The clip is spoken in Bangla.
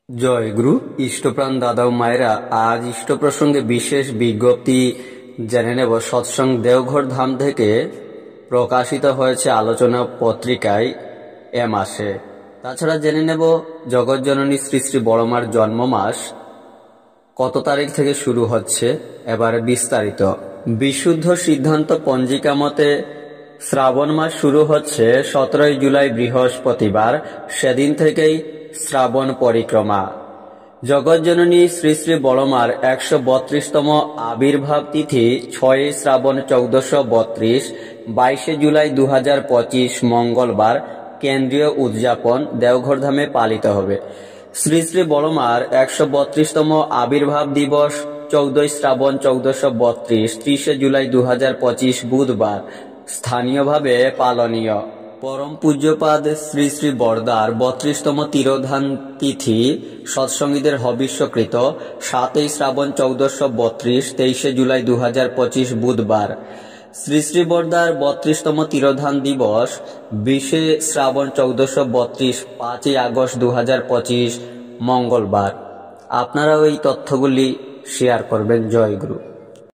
জয় গুরু। ইষ্টপ্রাণ দাদা ও মায়েরা, আজ ইষ্ট প্রসঙ্গে বিশেষ বিজ্ঞপ্তি জেনে নেব। সৎসঙ্গ দেওঘর ধাম থেকে প্রকাশিত হয়েছে আলোচনা পত্রিকায় এ মাসে। তাছাড়া জেনে নেব জগৎজননী শ্রী শ্রী বড়মার জন্ম মাস কত তারিখ থেকে শুরু হচ্ছে, এবারে বিস্তারিত। বিশুদ্ধ সিদ্ধান্ত পঞ্জিকা মতে শ্রাবণ মাস শুরু হচ্ছে 17 জুলাই বৃহস্পতিবার, সেদিন থেকেই শ্রাবণ পরিক্রমা। জগৎজননী শ্রী শ্রী বড়মার 132তম আবির্ভাব তিথি 6 শ্রাবণ 1432, 22 জুলাই 2025 মঙ্গলবার কেন্দ্রীয় উদযাপন দেওঘরধামে পালিত হবে। শ্রী শ্রী বড়মার 132তম আবির্ভাব দিবস 14 শ্রাবণ 1432, 30 জুলাই 2025 বুধবার স্থানীয়ভাবে পালনীয়। পরম পূজ্যপাদ শ্রী শ্রী বরদার 32তম তিরোধান তিথি সৎসঙ্গীদের হবিষ্যকৃত 7 শ্রাবণ 1432, 23 জুলাই 2025 বুধবার। শ্রী শ্রী বরদার 32তম তিরোধান দিবস 20 শ্রাবণ 1432, 5 আগস্ট 2025 মঙ্গলবার। আপনারা ওই তথ্যগুলি শেয়ার করবেন। জয় গুরু।